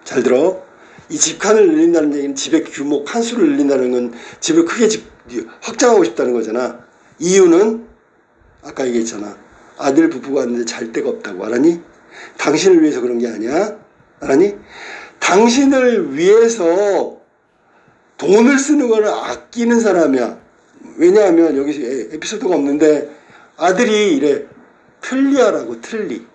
잘 들어. 이 집 칸을 늘린다는 얘기는 집의 규모 칸수를 늘린다는 건 집을 크게 확장하고 싶다는 거잖아. 이유는 아까 얘기했잖아. 아들 부부가 왔는데 잘 데가 없다고. 알았니? 당신을 위해서 그런 게 아니야. 알았니? 당신을 위해서 돈을 쓰는 거를 아끼는 사람이야. 왜냐하면 여기 에피소드가 없는데 아들이 이래. 틀리하라고. 틀리.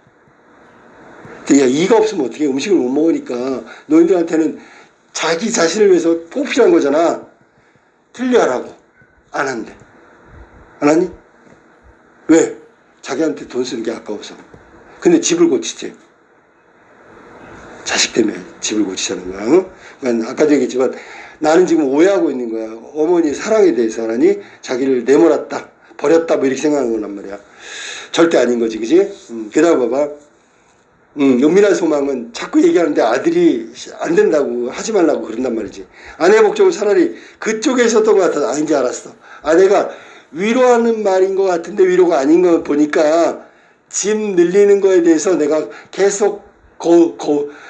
야, 이가 없으면 어떻게 음식을 못 먹으니까 너희들한테는 자기 자신을 위해서 꼭 필요한 거잖아. 틀리하라고. 안 한대. 안 하니? 왜? 자기한테 돈 쓰는 게 아까워서. 근데 집을 고치지. 자식 때문에 집을 고치자는 거야. 그러니까 아까도 얘기했지만 나는 지금 오해하고 있는 거야. 어머니 사랑에 대해서. 하니 자기를 내몰았다, 버렸다, 뭐 이렇게 생각하는 거란 말이야. 절대 아닌 거지, 그지? 게다가 봐봐. 은밀한 소망은 자꾸 얘기하는데 아들이 안 된다고, 하지 말라고 그런단 말이지. 아내의 목적은 차라리 그쪽에 있었던 것 같아서 아닌지 알았어. 아내가 위로하는 말인 것 같은데 위로가 아닌 거 보니까 집 늘리는 거에 대해서 내가 계속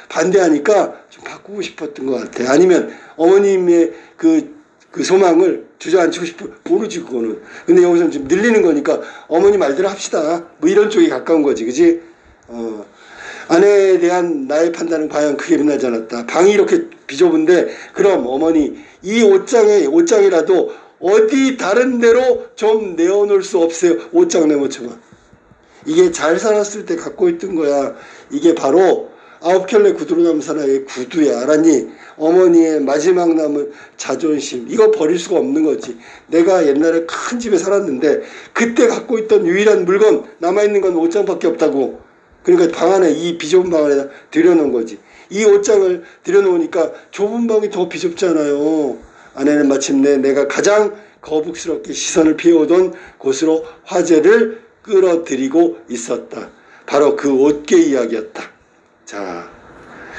반대하니까 좀 바꾸고 싶었던 것 같아. 아니면 어머님의 그 소망을 주저앉히고 싶어. 모르지, 그거는. 근데 여기서 지금 늘리는 거니까 어머니 말대로 합시다. 뭐 이런 쪽이 가까운 거지, 그지? 아내에 대한 나의 판단은 과연 크게 빛나지 않았다. 방이 이렇게 비좁은데 그럼 어머니 이 옷장이라도 어디 다른 데로 좀 내어놓을 수 없어요? 옷장 내모쳐봐. 이게 잘 살았을 때 갖고 있던 거야. 이게 바로 9켤레 구두로 남은 사나이의 구두야. 알았니? 어머니의 마지막 남은 자존심. 이거 버릴 수가 없는 거지. 내가 옛날에 큰 집에 살았는데 그때 갖고 있던 유일한 물건, 남아있는 건 옷장밖에 없다고. 그러니까 방 안에, 이 비좁은 방 안에다 들여놓은 거지. 이 옷장을 들여놓으니까 좁은 방이 더 비좁잖아요. 아내는 마침내 내가 가장 거북스럽게 시선을 피해오던 곳으로 화제를 끌어들이고 있었다. 바로 그 옷개 이야기였다. 자,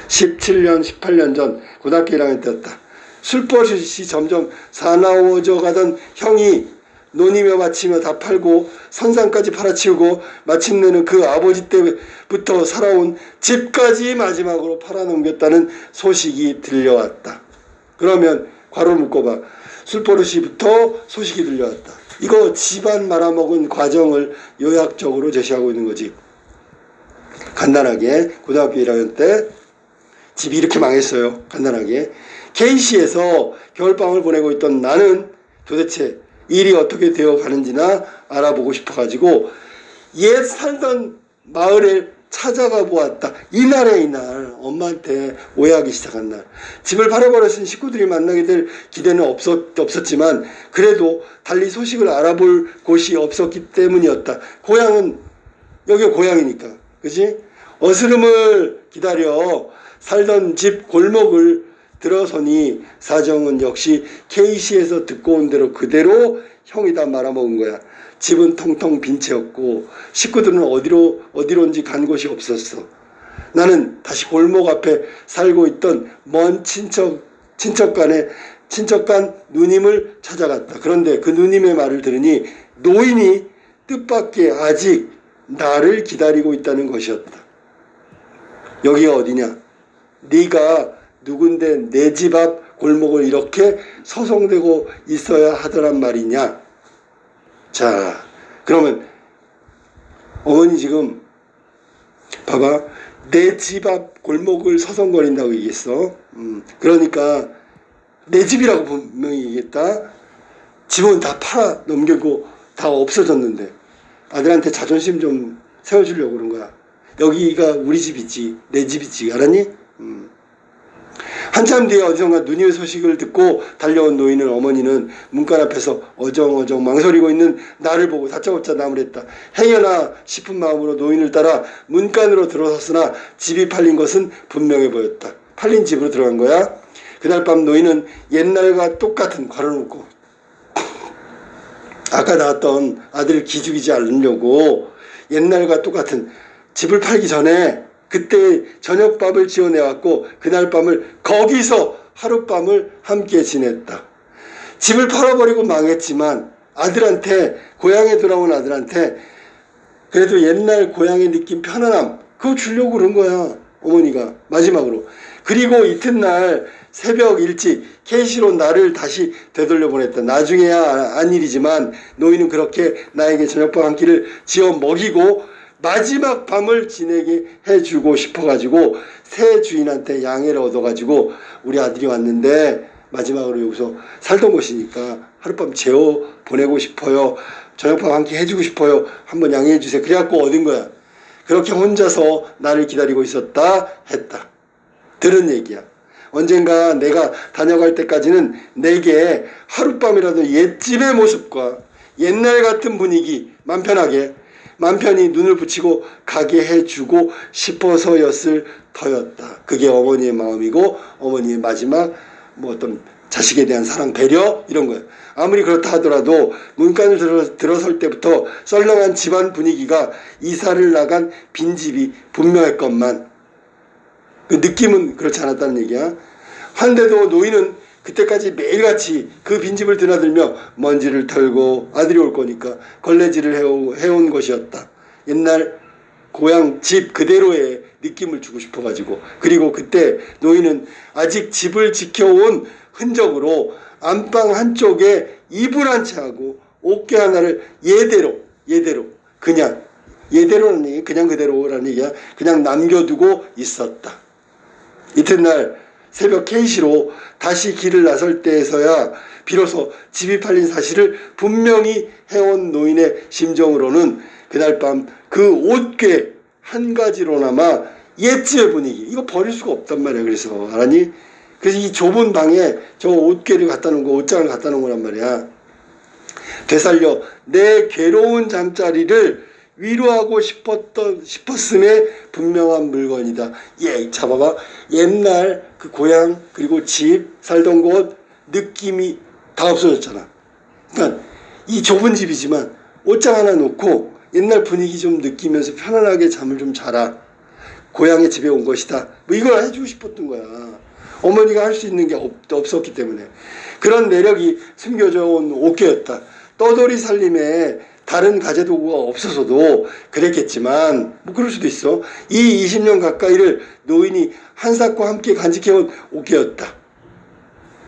17년, 18년 전 고등학교 1학년 때였다. 술버릇이 점점 사나워져 가던 형이 논이며 마치며 다 팔고 선산까지 팔아치우고 마침내는 그 아버지 때부터 살아온 집까지 마지막으로 팔아넘겼다는 소식이 들려왔다. 그러면 괄호 묶어봐. 술버릇이부터 소식이 들려왔다. 이거 집안 말아먹은 과정을 요약적으로 제시하고 있는 거지. 간단하게 고등학교 1학년 때 집이 이렇게 망했어요. 간단하게. K시에서 겨울방을 보내고 있던 나는 도대체 일이 어떻게 되어 가는지나 알아보고 싶어가지고 옛 살던 마을에 찾아가 보았다. 이날에 이날 엄마한테 오해하기 시작한 날. 집을 팔아버렸으니 식구들이 만나게 될 기대는 없었지만 그래도 달리 소식을 알아볼 곳이 없었기 때문이었다. 고향은 여기가 고향이니까. 그치? 어스름을 기다려 살던 집 골목을 들어서니 사정은 역시 K시에서 듣고 온 대로 그대로 형이 다 말아먹은 거야. 집은 텅텅 빈 채였고 식구들은 어디론지 간 곳이 없었어. 나는 다시 골목 앞에 살고 있던 먼 친척 간 누님을 찾아갔다. 그런데 그 누님의 말을 들으니 노인이 뜻밖의 아직 나를 기다리고 있다는 것이었다. 여기가 어디냐? 네가 누군데 내 집 앞 골목을 이렇게 서성대고 있어야 하더란 말이냐? 자, 그러면 어머니 지금 봐봐. 내 집 앞 골목을 서성거린다고 얘기했어. 그러니까 내 집이라고 분명히 얘기했다. 집은 다 팔아 넘기고 다 없어졌는데 아들한테 자존심 좀 세워주려고 그런 거야. 여기가 우리 집이지, 내 집이지, 알았니? 한참 뒤에 어디선가 누님의 소식을 듣고 달려온 노인은 어머니는 문간 앞에서 어정어정 망설이고 있는 나를 보고 다짜고짜 나무랬다. 행여나 싶은 마음으로 노인을 따라 문간으로 들어섰으나 집이 팔린 것은 분명해 보였다. 팔린 집으로 들어간 거야. 그날 밤 노인은 옛날과 똑같은 괄호 놓고 아까 나왔던 아들을 기죽이지 않으려고 옛날과 똑같은 집을 팔기 전에 그때 저녁밥을 지어내왔고 그날 밤을 거기서 하룻밤을 함께 지냈다. 집을 팔아버리고 망했지만 아들한테, 고향에 돌아온 아들한테 그래도 옛날 고향의 느낌, 편안함 그거 주려고 그런 거야. 어머니가 마지막으로. 그리고 이튿날 새벽 일찍 K시로 나를 다시 되돌려 보냈다. 나중에야 안 일이지만 노인은 그렇게 나에게 저녁밥 한 끼를 지어 먹이고 마지막 밤을 지내게 해주고 싶어가지고 새 주인한테 양해를 얻어가지고 우리 아들이 왔는데 마지막으로 여기서 살던 곳이니까 하룻밤 재워 보내고 싶어요. 저녁밥 한 끼 해주고 싶어요. 한번 양해해 주세요. 그래갖고 얻은 거야. 그렇게 혼자서 나를 기다리고 있었다 했다. 들은 얘기야. 언젠가 내가 다녀갈 때까지는 내게 하룻밤이라도 옛집의 모습과 옛날 같은 분위기 맘 편히 눈을 붙이고 가게 해주고 싶어서였을 터였다. 그게 어머니의 마음이고 어머니의 마지막 어떤 자식에 대한 사랑, 배려 이런 거예요. 아무리 그렇다 하더라도 문간을 들어설 때부터 썰렁한 집안 분위기가 이사를 나간 빈집이 분명했건만 그 느낌은 그렇지 않았다는 얘기야. 한데도 노인은 그때까지 매일같이 그 빈집을 드나들며 먼지를 털고 아들이 올 거니까 걸레질을 해온 것이었다. 옛날 고향 집 그대로의 느낌을 주고 싶어가지고. 그리고 그때 노인은 아직 집을 지켜온 흔적으로 안방 한쪽에 이불 한 채 하고 옷개 하나를 예대로 그냥 예대로라는 얘기, 그냥 그대로라는 얘기야. 그냥 남겨두고 있었다. 이튿날 새벽 K시로 다시 길을 나설 때에서야 비로소 집이 팔린 사실을 분명히 해온 노인의 심정으로는 그날 밤 그 옷괴 한 가지로나마 옛집의 분위기 이거 버릴 수가 없단 말이야. 그래서 알았니? 그래서 이 좁은 방에 저 옷괴를 갖다 놓은 거, 옷장을 갖다 놓은 거란 말이야. 되살려 내 괴로운 잠자리를 위로하고 싶었음에 분명한 물건이다. 예, 잡아봐. 옛날 그 고향 그리고 집 살던 곳 느낌이 다 없어졌잖아. 그러니까 이 좁은 집이지만 옷장 하나 놓고 옛날 분위기 좀 느끼면서 편안하게 잠을 좀 자라. 고향의 집에 온 것이다. 뭐 이걸 해주고 싶었던 거야. 어머니가 할 수 있는 게 없었기 때문에. 그런 매력이 숨겨져 온 옥계였다. 떠돌이 살림에 다른 가재도구가 없어서도 그랬겠지만 뭐 그럴 수도 있어. 이 20년 가까이를 노인이 한삭과 함께 간직해온 옥계였다.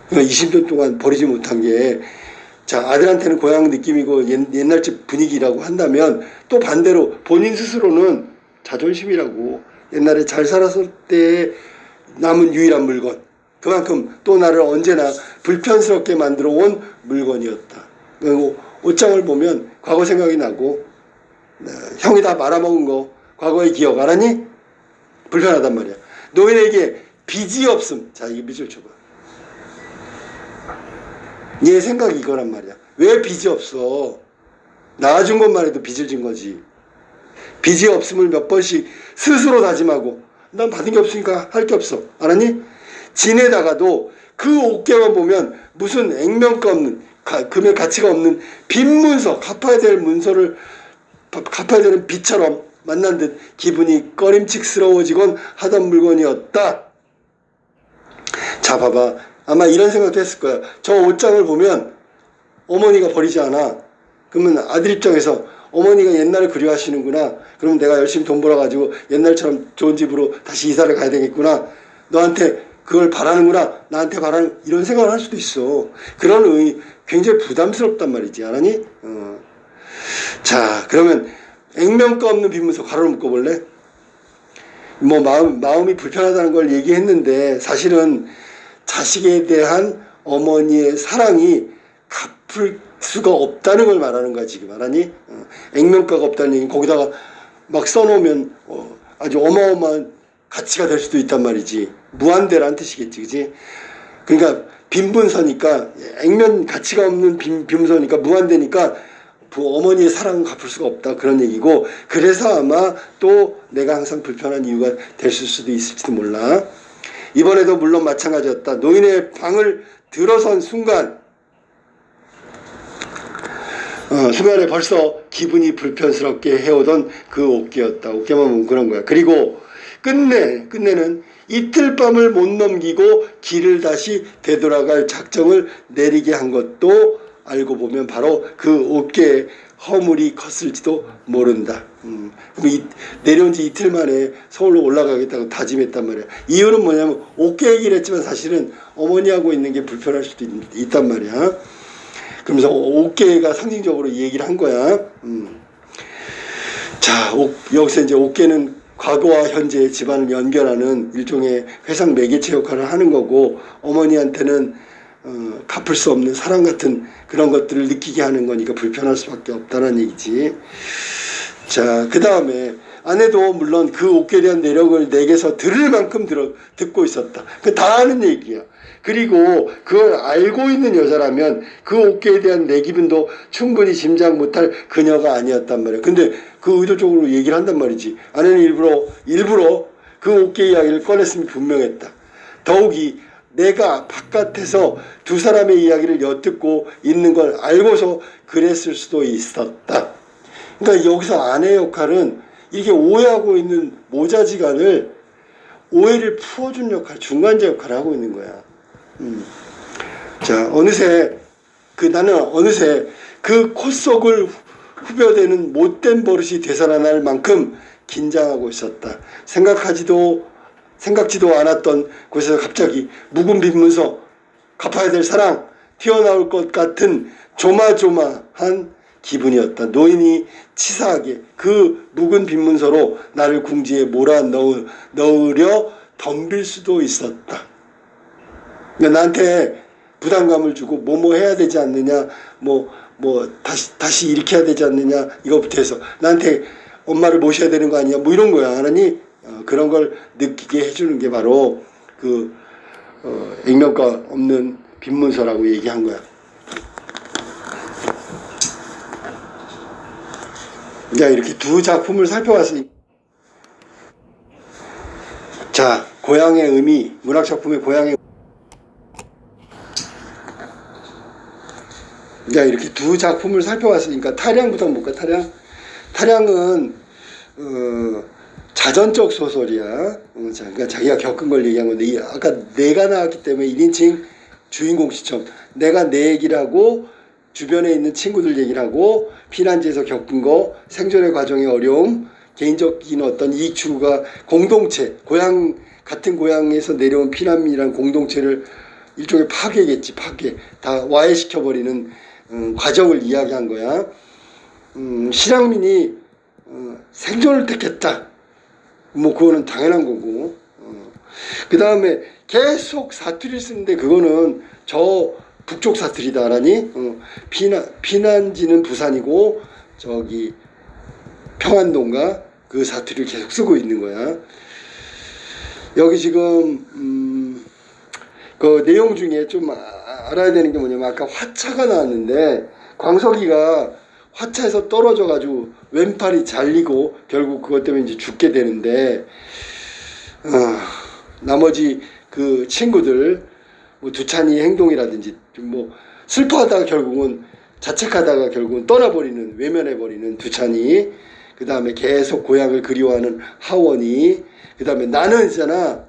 그러니까 20년 동안 버리지 못한 게, 자, 아들한테는 고향 느낌이고 옛날 집 분위기라고 한다면, 또 반대로 본인 스스로는 자존심이라고, 옛날에 잘 살았을 때 남은 유일한 물건, 그만큼 또 나를 언제나 불편스럽게 만들어 온 물건이었다. 그리고 옷장을 보면 과거 생각이 나고, 형이 다 말아먹은 거 과거의 기억 알았니? 불편하단 말이야. 노인에게 빚이 없음. 자, 이게 밑줄 쳐봐. 얘 생각이 이거란 말이야. 왜 빚이 없어? 낳아준 것만 해도 빚을 진 거지. 빚이 없음을 몇 번씩 스스로 다짐하고, 난 받은 게 없으니까 할 게 없어. 알았니? 지내다가도 그 옥계만 보면 무슨 액면가 없는, 금의 가치가 없는 빈 문서, 갚아야 될 문서를, 갚아야 되는 빚처럼 만난 듯 기분이 꺼림칙스러워지곤 하던 물건이었다. 자, 봐봐. 아마 이런 생각도 했을 거야. 저 옷장을 보면 어머니가 버리지 않아. 그러면 아들 입장에서 어머니가 옛날을 그리워하시는구나. 그러면 내가 열심히 돈 벌어가지고 옛날처럼 좋은 집으로 다시 이사를 가야 되겠구나. 너한테 그걸 바라는구나. 나한테 바라는, 이런 생각을 할 수도 있어. 그런 굉장히 부담스럽단 말이지. 알았니? 자, 그러면 액면가 없는 빈문서 가로로 묶어볼래? 뭐 마음이 불편하다는 걸 얘기했는데, 사실은 자식에 대한 어머니의 사랑이 갚을 수가 없다는 걸 말하는 거야, 지금. 알았니? 액면가가 없다는 얘기는 거기다가 막 써놓으면 아주 어마어마한 가치가 될 수도 있단 말이지. 무한대란 뜻이겠지, 그지? 그러니까 빈문서니까, 액면 가치가 없는 빈문서니까 무한대니까 어머니의 사랑은 갚을 수가 없다, 그런 얘기고, 그래서 아마 또 내가 항상 불편한 이유가 될 수도 있을지도 몰라. 이번에도 물론 마찬가지였다. 노인의 방을 들어선 순간에 벌써 기분이 불편스럽게 해오던 그 옥계였다. 옥계만 보면 그런 거야. 그리고 끝내는 이틀 밤을 못 넘기고 길을 다시 되돌아갈 작정을 내리게 한 것도 알고 보면 바로 그 옥계의 허물이 컸을지도 모른다. 내려온 지 이틀 만에 서울로 올라가겠다고 다짐했단 말이야. 이유는 뭐냐면 옥계 얘기를 했지만 사실은 어머니하고 있는 게 불편할 수도 있단 말이야. 그러면서 옥계가 상징적으로 얘기를 한 거야. 자, 여기서 이제 옥계는 과거와 현재 집안을 연결하는 일종의 회상 매개체 역할을 하는 거고, 어머니한테는 갚을 수 없는 사랑 같은 그런 것들을 느끼게 하는 거니까 불편할 수밖에 없다는 얘기지. 자, 그 다음에 아내도 물론 그 옥계에 대한 내력을 내게서 들을 만큼 듣고 있었다. 그 다 아는 얘기야. 그리고 그걸 알고 있는 여자라면 그 옥계에 대한 내 기분도 충분히 짐작 못할 그녀가 아니었단 말이야. 근데 그 의도적으로 얘기를 한단 말이지. 아내는 일부러 그 옥계 이야기를 꺼냈음이 분명했다. 더욱이 내가 바깥에서 두 사람의 이야기를 엿듣고 있는 걸 알고서 그랬을 수도 있었다. 그러니까 여기서 아내 역할은 이렇게 오해하고 있는 모자지간을 오해를 풀어준 역할, 중간자 역할을 하고 있는 거야. 자, 나는 어느새 그 콧속을 후벼대는 못된 버릇이 되살아날 만큼 긴장하고 있었다. 생각지도 않았던 곳에서 갑자기 묵은 빈문서, 갚아야 될 사랑, 튀어나올 것 같은 조마조마한 기분이었다. 노인이 치사하게 그 묵은 빈문서로 나를 궁지에 넣으려 덤빌 수도 있었다. 그러니까 나한테 부담감을 주고 뭐뭐 해야 되지 않느냐, 다시 이렇게 해야 되지 않느냐, 이거부터 해서 나한테 엄마를 모셔야 되는 거 아니야, 뭐 이런 거야. 알았니? 그런 걸 느끼게 해주는 게 바로 그 액면가 없는 빈문서라고 얘기한 거야. 그러니까 이렇게 두 작품을 살펴봤으니, 자, 고향의 의미, 문학작품의 고향의, 그러니까 이렇게 두 작품을 살펴봤으니까 타량부터 볼까? 타량은 자전적 소설이야. 그러니까 자기가 겪은 걸 얘기한 건데 아까 내가 나왔기 때문에 1인칭 주인공 시점. 내가 내 얘기를 하고 주변에 있는 친구들 얘기를 하고 피난지에서 겪은 거, 생존의 과정의 어려움, 개인적인 어떤 이익 추구가 공동체, 같은 고향에서 내려온 피난민이라는 공동체를 일종의 파괴겠지. 파괴. 다 와해시켜버리는 과정을 이야기한 거야. 실향민이 생존을 택했다. 뭐 그거는 당연한 거고. 그 다음에 계속 사투리를 쓰는데 그거는 저 북쪽 사투리다 알아니? 피난지는 부산이고 저기 평안도인가 그 사투리를 계속 쓰고 있는 거야. 여기 지금 그 내용 중에 좀 알아야 되는 게 뭐냐면 아까 화차가 나왔는데 광석이가 화차에서 떨어져 가지고 왼팔이 잘리고 결국 그것 때문에 이제 죽게 되는데 나머지 그 친구들 뭐 두찬이의 행동이라든지 뭐 슬퍼하다가 결국은 자책하다가 결국은 떠나버리는 외면해버리는 두찬이, 그 다음에 계속 고향을 그리워하는 하원이, 그 다음에 나는 있잖아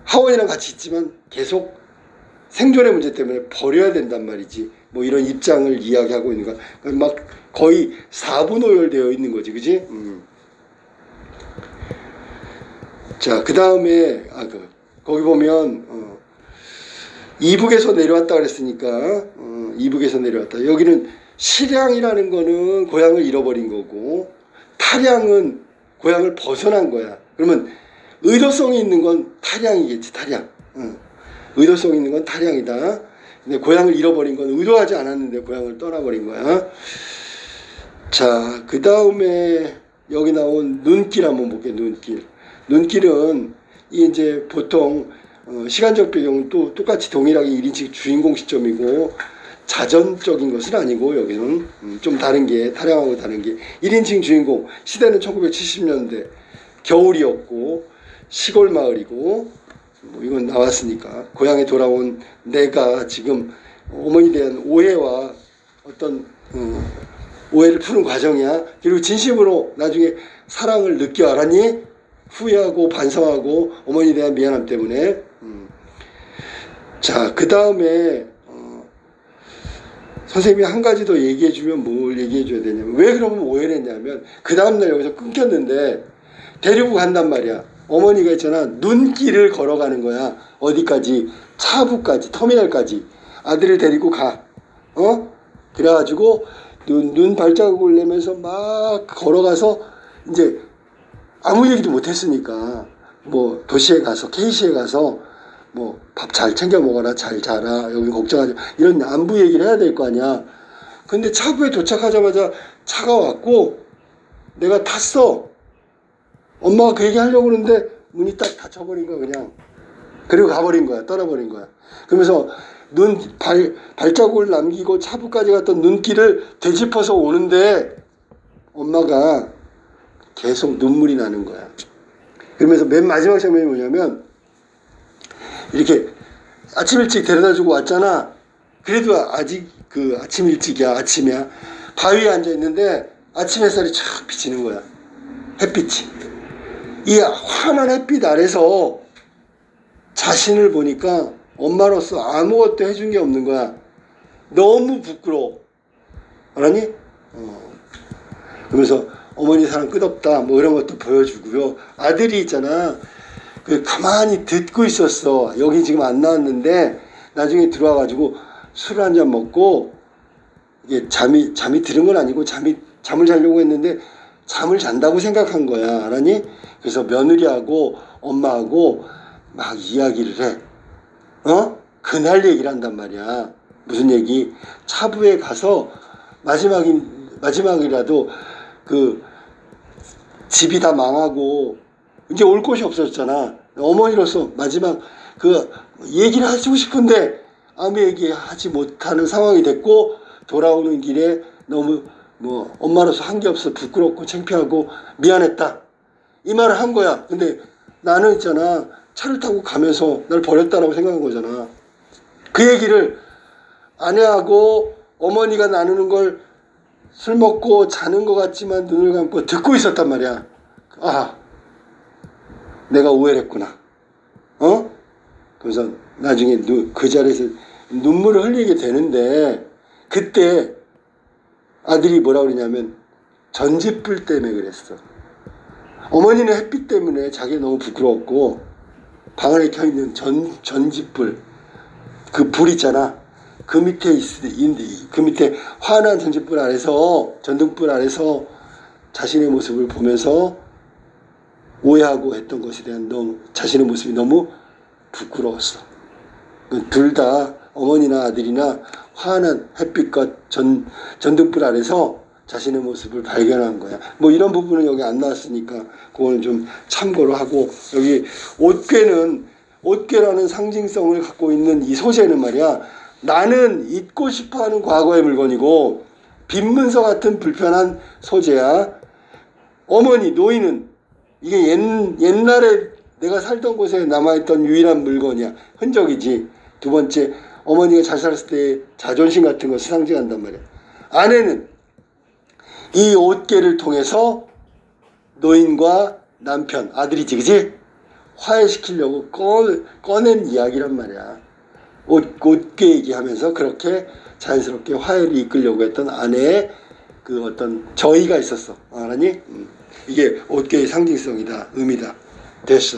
하원이랑 같이 있지만 계속 생존의 문제 때문에 버려야 된단 말이지. 뭐 이런 입장을 이야기하고 있는 거야. 막 거의 4분오열되어 있는 거지, 그지? 자, 그 다음에 거기 보면 이북에서 내려왔다 그랬으니까 이북에서 내려왔다. 여기는 실향이라는 거는 고향을 잃어버린 거고 탈향은 고향을 벗어난 거야. 그러면 의도성이 있는 건 탈향이겠지. 탈향. 의도성이 있는 건 탈향이다. 근데 고향을 잃어버린 건 의도하지 않았는데 고향을 떠나버린 거야. 자, 그 다음에 여기 나온 눈길 한번 볼게요. 눈길은 이제 보통 시간적 배경은 또 똑같이 동일하게 1인칭 주인공 시점이고 자전적인 것은 아니고 여기는 좀 다른 게, 탈향하고 다른 게 1인칭 주인공, 시대는 1970년대 겨울이었고 시골 마을이고 뭐 이건 나왔으니까 고향에 돌아온 내가 지금 어머니에 대한 오해와 어떤 오해를 푸는 과정이야. 그리고 진심으로 나중에 사랑을 느껴 알았니? 후회하고 반성하고 어머니에 대한 미안함 때문에. 자, 그 다음에 선생님이 한 가지 더 얘기해 주면 뭘 얘기해 줘야 되냐면, 왜 그러면 오해를 했냐면 그 다음날 여기서 끊겼는데 데리고 간단 말이야. 어머니가 있잖아 눈길을 걸어가는 거야. 어디까지? 차부까지, 터미널까지 아들을 데리고 가. 그래가지고 눈 발자국을 내면서 막 걸어가서 이제 아무 얘기도 못했으니까 뭐 도시에 가서 K시에 가서 뭐 밥 잘 챙겨 먹어라, 잘 자라, 여기 걱정하지, 이런 안부 얘기를 해야 될 거 아니야. 근데 차부에 도착하자마자 차가 왔고 내가 탔어. 엄마가 그 얘기 하려고 그러는데 문이 딱 닫혀버린 거야 그냥. 그리고 가버린 거야. 떠나버린 거야. 그러면서 발자국을 남기고 차부까지 갔던 눈길을 되짚어서 오는데 엄마가 계속 눈물이 나는 거야. 그러면서 맨 마지막 장면이 뭐냐면 이렇게 아침 일찍 데려다주고 왔잖아. 그래도 아직 그 아침 일찍이야. 아침이야. 바위에 앉아있는데 아침 햇살이 쫙 비치는 거야. 햇빛이. 이 환한 햇빛 아래서 자신을 보니까 엄마로서 아무것도 해준 게 없는 거야. 너무 부끄러워. 알았니? 그러면서 어머니 사랑 끝없다 뭐 이런 것도 보여주고요. 아들이 있잖아 그 가만히 듣고 있었어. 여기 지금 안 나왔는데 나중에 들어와가지고 술 한 잔 먹고 이게 잠이 들은 건 아니고 잠을 자려고 했는데 잠을 잔다고 생각한 거야. 알았니? 그래서 며느리하고 엄마하고 막 이야기를 해. 그날 얘기를 한단 말이야. 무슨 얘기? 차부에 가서 마지막이라도 그 집이 다 망하고 이제 올 곳이 없었잖아. 어머니로서 마지막 그 얘기를 하시고 싶은데 아무 얘기하지 못하는 상황이 됐고 돌아오는 길에 너무 뭐 엄마로서 한 게 없어 부끄럽고 창피하고 미안했다 이 말을 한 거야. 근데 나는 있잖아 차를 타고 가면서 날 버렸다라고 생각한 거잖아. 그 얘기를 아내하고 어머니가 나누는 걸 술 먹고 자는 것 같지만 눈을 감고 듣고 있었단 말이야. 내가 오해를 했구나. 그래서 나중에 그 자리에서 눈물을 흘리게 되는데, 그때 아들이 뭐라고 그러냐면 전지불 때문에 그랬어. 어머니는 햇빛 때문에 자기가 너무 부끄러웠고, 방 안에 켜있는 전지불, 그 불 있잖아. 그 밑에 그 밑에 환한 전지불 아래서, 전등불 아래서 자신의 모습을 보면서 오해하고 했던 것에 대한 자신의 모습이 너무 부끄러웠어. 둘 다 어머니나 아들이나 환한 햇빛과 전등불 아래서 자신의 모습을 발견한 거야. 뭐 이런 부분은 여기 안 나왔으니까 그거는 좀 참고로 하고, 여기 옷괴라는 상징성을 갖고 있는 이 소재는 말이야, 나는 잊고 싶어하는 과거의 물건이고 빈문서 같은 불편한 소재야. 어머니, 노인은 이게 옛날에 내가 살던 곳에 남아있던 유일한 물건이야. 흔적이지. 두 번째, 어머니가 잘 살았을 때 자존심 같은 것을 상징한단 말이야. 아내는 이 옷개를 통해서 노인과 남편, 아들이지, 그지? 화해시키려고 꺼낸 이야기란 말이야. 옷개 얘기하면서 그렇게 자연스럽게 화해를 이끌려고 했던 아내의 그 어떤 저의가 있었어. 알았니? 이게 옷개의 상징성이다, 의미다. 됐어.